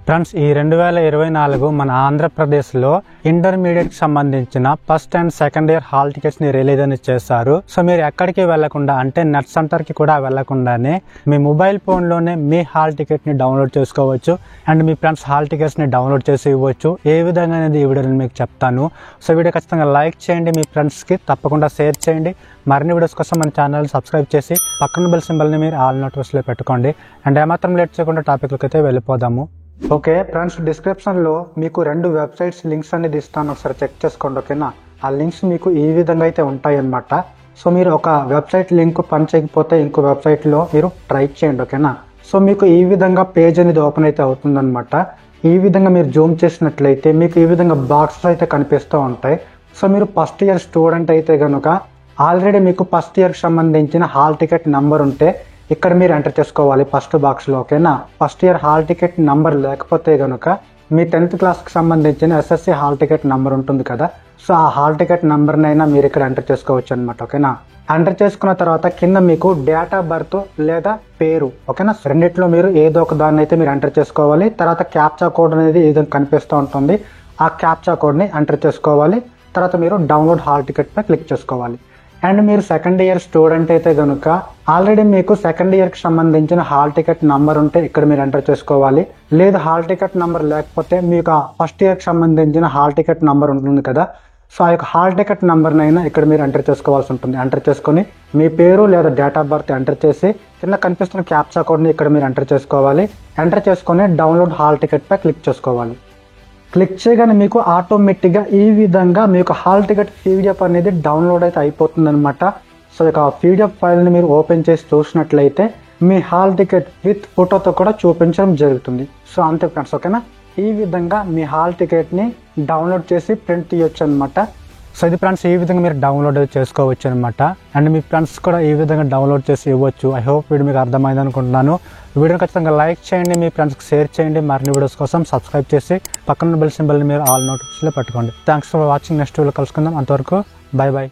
Friends, ఈ 2024 మన ఆంధ్రప్రదేశ్లో ఇంటర్మీడియట్కి సంబంధించిన first and second year hall టికెట్స్ని రిలీజ్ అని చేశారు. సో మీరు ఎక్కడికి వెళ్లకుండా, అంటే నెట్ సెంటర్కి కూడా వెళ్లకుండానే మీ మొబైల్ ఫోన్లోనే మీ హాల్ టికెట్ని డౌన్లోడ్ చేసుకోవచ్చు అండ్ మీ ఫ్రెండ్స్ హాల్ టికెట్స్ని డౌన్లోడ్ చేసి ఇవ్వచ్చు. ఏ విధంగా అనేది ఈ వీడియోని మీకు చెప్తాను. సో వీడియో ఖచ్చితంగా లైక్ చేయండి, మీ ఫ్రెండ్స్కి తప్పకుండా షేర్ చేయండి. మరిన్ని వీడియోస్ కోసం మన ఛానల్ సబ్స్క్రైబ్ చేసి పక్కన బెల్ సింబల్ని మీరు ఆల్ నోటిఫికేషన్లో పెట్టుకోండి. అండ్ ఏమాత్రం లేట్ చేయకుండా టాపిక్లకి అయితే వెళ్ళిపోదాము. ఓకే ఫ్రెండ్స్, డిస్క్రిప్షన్లో మీకు 2 వెబ్సైట్స్ లింక్స్ అనేది ఇస్తాను, ఒకసారి చెక్ చేసుకోండి. ఓకేనా, ఆ లింక్స్ మీకు ఈ విధంగా అయితే ఉంటాయి అన్నమాట. సో మీరు ఒక వెబ్సైట్ లింక్ పని చేయకపోతే ఇంకో వెబ్సైట్లో మీరు ట్రై చేయండి. ఓకేనా, సో మీకు ఈ విధంగా పేజ్ అనేది ఓపెన్ అయితే అవుతుందన్నమాట. ఈ విధంగా మీరు జూమ్ చేసినట్లయితే మీకు ఈ విధంగా బాక్స్ అయితే కనిపిస్తూ ఉంటాయి. సో మీరు ఫస్ట్ ఇయర్ స్టూడెంట్ అయితే కనుక ఆల్రెడీ మీకు ఫస్ట్ ఇయర్కి సంబంధించిన హాల్ టికెట్ నెంబర్ ఉంటే ఇక్కడ మీరు ఎంటర్ చేసుకోవాలి ఫస్ట్ బాక్స్లో. ఓకేనా, first year hall ticket number లేకపోతే కనుక మీ 10th క్లాస్కి సంబంధించిన ఎస్ఎస్సి హాల్ టికెట్ నెంబర్ ఉంటుంది కదా, సో ఆ హాల్ టికెట్ నెంబర్నైనా మీరు ఇక్కడ ఎంటర్ చేసుకోవచ్చు అనమాట. ఓకేనా, ఎంటర్ చేసుకున్న తర్వాత కింద మీకు డేట్ ఆఫ్ బర్త్ లేదా పేరు, ఓకేనా, రెండిట్లో మీరు ఏదో ఒక దాన్ని అయితే మీరు ఎంటర్ చేసుకోవాలి. తర్వాత క్యాప్చా కోడ్ అనేది ఏదో కనిపిస్తూ ఉంటుంది, ఆ క్యాప్చా కోడ్ని ఎంటర్ చేసుకోవాలి. తర్వాత మీరు డౌన్లోడ్ హాల్ టికెట్ పై క్లిక్ చేసుకోవాలి. అండ్ మీరు సెకండ్ ఇయర్ స్టూడెంట్ అయితే కనుక ఆల్రెడీ మీకు సెకండ్ ఇయర్కి సంబంధించిన హాల్ టికెట్ నెంబర్ ఉంటే ఇక్కడ మీరు ఎంటర్ చేసుకోవాలి. లేదు హాల్ టికెట్ నెంబర్ లేకపోతే మీకు ఫస్ట్ ఇయర్కి సంబంధించిన హాల్ టికెట్ నెంబర్ ఉంటుంది కదా, సో ఆ యొక్క హాల్ టికెట్ నెంబర్నైనా ఇక్కడ మీరు ఎంటర్ చేసుకోవాల్సి ఉంటుంది. ఎంటర్ చేసుకొని మీ పేరు లేదా డేట్ ఆఫ్ బర్త్ ఎంటర్ చేసి కింద కనిపిస్తున్న క్యాప్చా కోడ్ని ఇక్కడ మీరు ఎంటర్ చేసుకోవాలి. ఎంటర్ చేసుకొని డౌన్లోడ్ హాల్ టికెట్ పై క్లిక్ చేసుకోవాలి. క్లిక్ చేయగానే మీకు ఆటోమేటిక్గా ఈ విధంగా మీకు హాల్ టికెట్ పీడిఎఫ్ అనేది డౌన్లోడ్ అయితే అయిపోతుంది అనమాట. సో ఇక పీడిఎఫ్ ఫైల్ని మీరు ఓపెన్ చేసి చూసినట్లయితే మీ హాల్ టికెట్ విత్ ఫోటోతో కూడా చూపించడం జరుగుతుంది. సో అంతే ఫ్రెండ్స్, ఓకేనా, ఈ విధంగా మీ హాల్ టికెట్ని డౌన్లోడ్ చేసి ప్రింట్ తీయొచ్చు అనమాట. సో ఇది ఫ్రెండ్స్, ఈ విధంగా మీరు డౌన్లోడ్ చేసుకోవచ్చు అనమాట. అండ్ మీ ఫ్రెండ్స్ కూడా ఈ విధంగా డౌన్లోడ్ చేసి ఇవ్వచ్చు. ఐ హోప్ వీడియో మీకు అర్థమైంది అనుకుంటున్నాను. వీడియోని ఖచ్చితంగా లైక్ చేయండి, మీ ఫ్రెండ్స్కి షేర్ చేయండి. మరిన్ని వీడియోస్ కోసం సబ్స్క్రైబ్ చేసి పక్కన బెల్ సింబల్ని మీరు ఆల్ నోటిఫికేషన్లో పెట్టుకోండి. Thanks for watching. Next video కలుసుకుందాం. అంతవరకు బై బై.